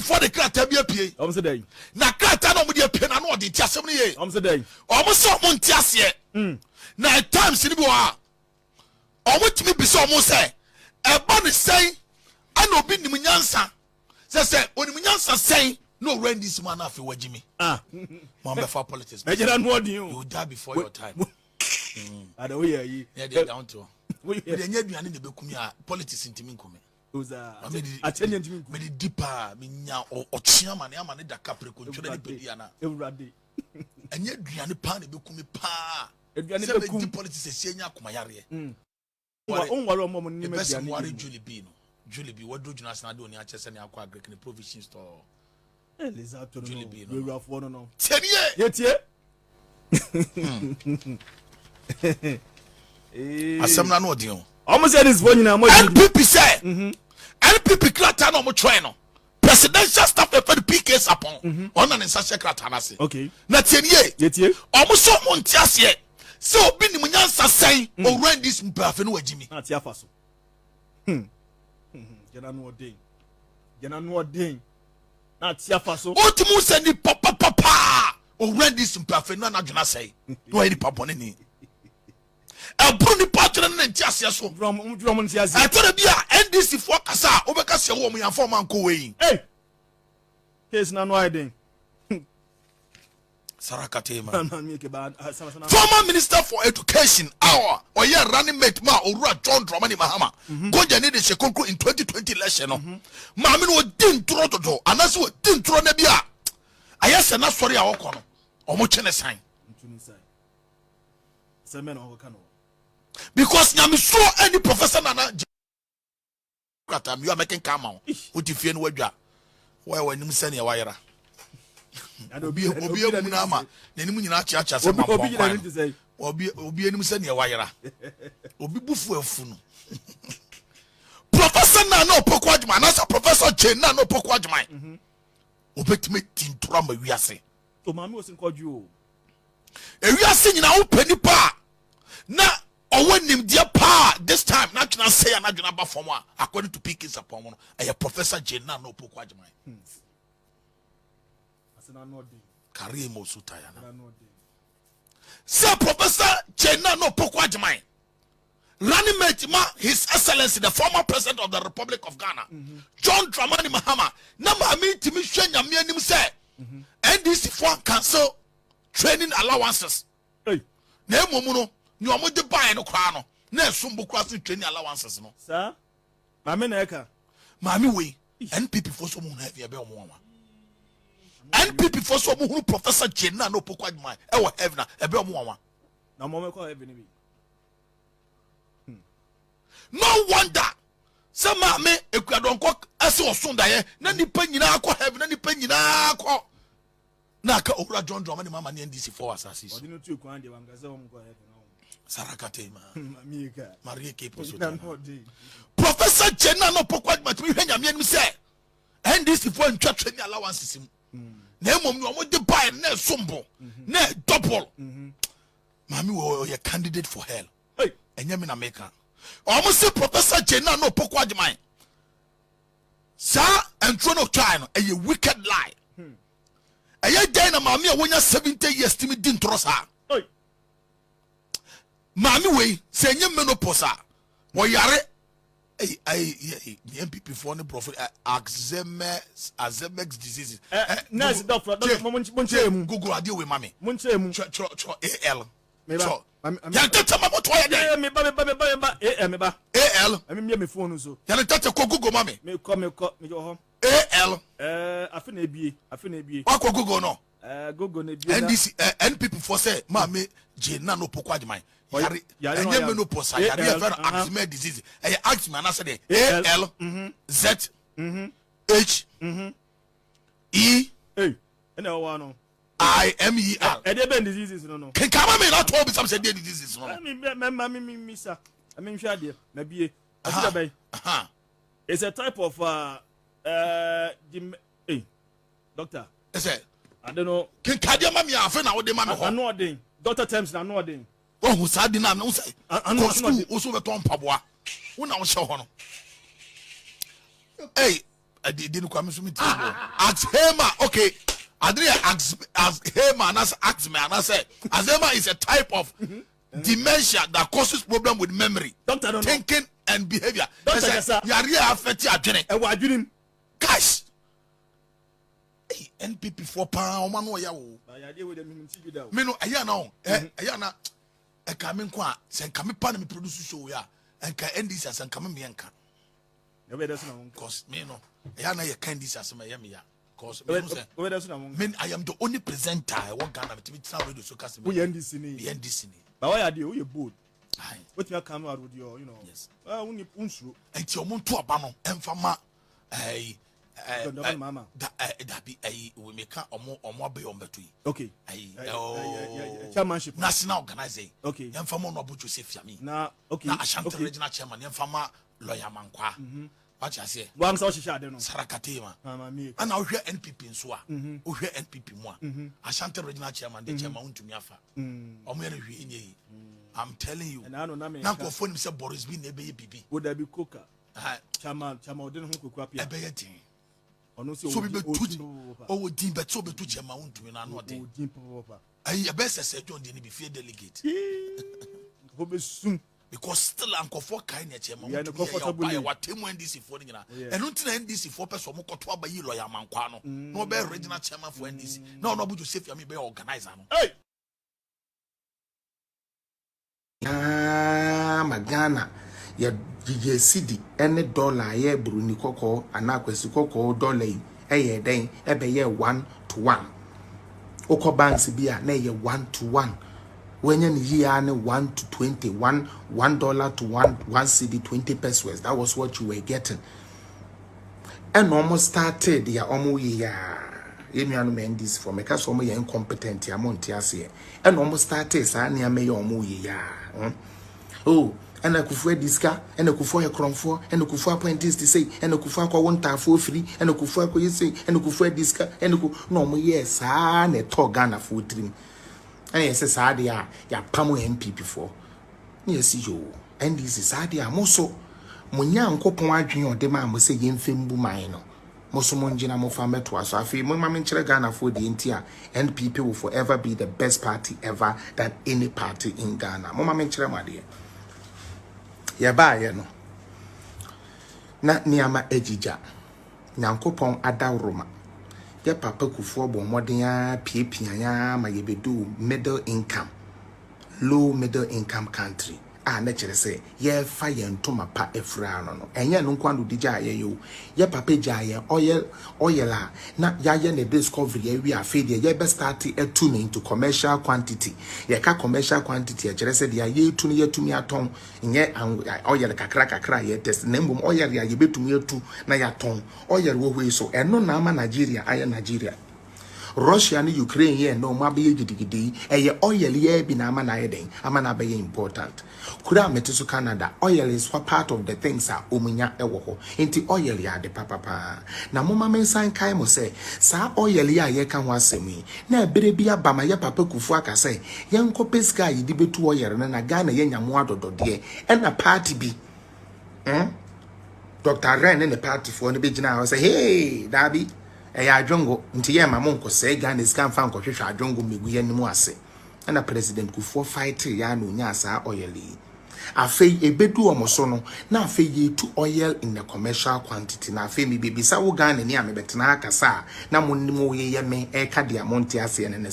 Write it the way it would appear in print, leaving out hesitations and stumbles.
before the crata be a pay. Day. Na crata no be a pen and what the Tassamani. Day. Almost so Montias. Now times in the war. Or what me be so almost say. A bonnet say, I know be the Munyansa. Say, when the Munyansa say, no rain this man after what Jimmy. Mama for politics. I don't know you. You die before your time. I don't hear you. Yeah, they're down to. We didn't get behind the Bekumia politics in Timinkum. I made it deeper, Minya or Chiaman, Yaman, the Capricorn, Pediana. And yet, Gianni Pan, Bekumi Pa. The politics is saying Yakumayari. The best worry Julie Bean. Julie B. What do you not do in your chest and your Greek in the provision store? Julie B. We rough one on 10 years. Yet, I'm not know you. Almost said this one. NPP say, NPP Clatan on Motreno. Presidential staff for the PKs upon on an such a Clatanasi. Okay. Not 10 years. Yet, almost so Montias yet. So, Binny Munyansa saying, or rent this Buffalo Jimmy. Not Yafaso. Janano Ding. Janano Ding. Not Yafaso. What to move send the papa or rent this Buffalo, not gonna say. No, any papa on any. A brony partner and just from Drummond's. I told you, NDC for Casa, Obacasa woman and former going. Hey, here's none riding. Sarakatema. Former Minister for Education, our or yeah, running mate ma or John Dramani Mahama. Go Janid Shekoko in 2020 election. Mammy would didn't throw to do, and that's what didn't throw Nebia. I asked an sorry our corner or much in a sign. Because Yami saw any professor Nana. You are making come out. What if you know where when you send your wire? And Obi Munama, then Munina Chacha, Obi any send your wire. Obi Bufu Funu. Professor Nano Pokwajman, as a professor Chen Nano Pokwajman. Obet me tin trauma we are saying. So, Mammy wasn't called you. And we are singing our penny pa. Now, or when him dear pa, this time, not gonna say I'm not gonna perform according to Pickens upon a professor Chen Nano Pokwajman. Karim Osutayana. Sir Professor Chena no Pokwajmai. Running mate ma His Excellency, the former president of the Republic of Ghana, John Dramani Mahama. Number me to me Shenya Mianim say NDC for cancel training allowances. Hey, Nemomuno, you are the buy no crown. Ne sumbu crossing training allowances. No, sir. Mammy Neka. Mammy we NPP for someone heavy about one. NPP for some who Professor Jenna no Pokwajman. Ewa heaven, a bell mama. No moment call heaven. No wonder. Some me, if you don't cook, I saw Sunday, Nanny Penny Nako heaven, any Penny Nako. Naka Ora John Drummond, Mamma NDC for assassins. I didn't you find the one Sarakatema, Maria Capo. Professor Jenna no Pokwajman, we say, NDC for training allowances. Nemo no mo de buy na sombo na double mami wo your candidate for hell hey enye me na meka almost say Professor Jenna no Pokwajman sa entro no try no a wicked lie eye den na mami a wonya 70 years timi din trosa hey mami we say enye menopause wo yare the MPP for the prophet Alzheimer's diseases. Nice doctor. Google I deal with mommy. AL. AL. I mean, me phone so. Google mommy. Me come home. AL. I finna be. What Google no? Google NDC NPP for say mommy Jenna no Pokwajman. And you menopause, I have Alzheimer's disease. I asked me, and I said, AL, Z, H, E, I, M, E, L. And they've been diseases, no. Can come on, not all be some said diseases. I mean, sir. I mean, Shadia, maybe it's a type of doctor. I don't know. Can Kadia Mammy, I found out the man. I'm not doing. Doctor Thames, I'm not doing. Oh, who said the name? I know school also the Tom Pabwa. When I was show on. Hey, didn't come to me. Ask Hema, okay. Adria ask Hema and ask me and I said, Azema is a type of dementia that causes problem with memory, Doctor, thinking and behavior. Doctor, Yaria affect your journey. And what you Guys, NPP 4 pound, one way. Meno, ayana, ayana, a coming qua, send coming pan produce show ya, and can end this as and come bianca. Cause me no, ayana, you can't this as Miami. Cause I am the only presenter I want Ghana to be radio so cast me NDC. But why are you bold? What you come out with your, yes. Only unsuru. And your moon to a banner and fama mama. That be a we make or more be on between. Okay. Chairmanship national organizing. Okay. And fama no but you say for me. Now, okay. Now I shan't regional chairman and fama lawyer mankwa. What you say? One social shadow. Sarakatema. And I'll hear NPP in Swa. Who hear NPP more. I shan't regional chairman, the chairman to Miafa. I'm telling you. And I don't know. Now, for Mr. Boris being a baby. Would there be cooker? Chairman didn't hook up. A begging. So be two. Oh, deem, but so be two chairman to me. I'm not deep. I best said, John didn't be fair delegate. Soon. Because still Uncle for kind of chairman, what team NDC for and until NDC for person who got to by you lawyer Manquano, no bear regional chairman for NDC. No, but you say for me be organizer. Hey, Magana, ya GJCD, any dollar, ye Bruni Coco, and Aquas Coco dollar, a day, ebe ye 1 to 1. Oko banks be a nay 1 to 1. When you are 1 to 20, $1 to 1 CD 20 pesos, that was what you were getting. And almost started the this for me, because some incompetent, and almost started Sania may oh, and I could for this car, and I could for a crown for, and I could for apprentice to say, and I could for one time for free, and I could for you say, and I could for this car, and I could no more, yes, and a tall Ghana food dream. And yes, Sadia, ya Pamo MP before. Yes, you, and this is Sadia Moso. Munya uncle Poadrin or Dema will say Yemfimbu Mino. Mosomonjina Mofame to us. I feel Mamma Ghana for the Intia, and people will forever be the best party ever than any party in Ghana. Mamma Menchera, my dear. Yaba, no. Not Niama Ejija. Nankopon Adauroma. Ya papa kufuo bo modern ya piepia ya ma yebedu middle income low middle income country na chere say ye fa ye ntoma pa efra no enye no kwando dija ye yo ye papa ja ye oil na ya ye ne discovery wi afede ye be start tuning into commercial quantity ye ka commercial quantity chere say dia ye tunu ye tumi aton nye oil kakra ye test na mbom oil ya ye betumi atu na ya ton oil wo hwe so eno na ama Nigeria aye Nigeria Russia and Ukraine here no mabe gidigidi eye oil ye bi na ama na yeden ama na be important kura meteso Canada oil is for part of the things are omunya ewo ho enti oil ya de papa na mama mensan kai mo say sa oil ya ye ka ho asemi na ebere bia bama ye papa kufu aka say ye nkope sky yidi betu oil na Ghana ye nyamo adodode e na party bi Dr. Ren in the party for the big now say hey dabi eya adwongo nti ye ma monko se Ghana scan fan ko hwehwe adwongo megu ye nimu ase na president Kufuor fight ya no nya asa oil afei ebedu omoso no na afei ye to oil in the commercial quantity na afei mi bebisa wo Ghana ni amebetena akasa na monnim wo ye me e ka dia monte ase ne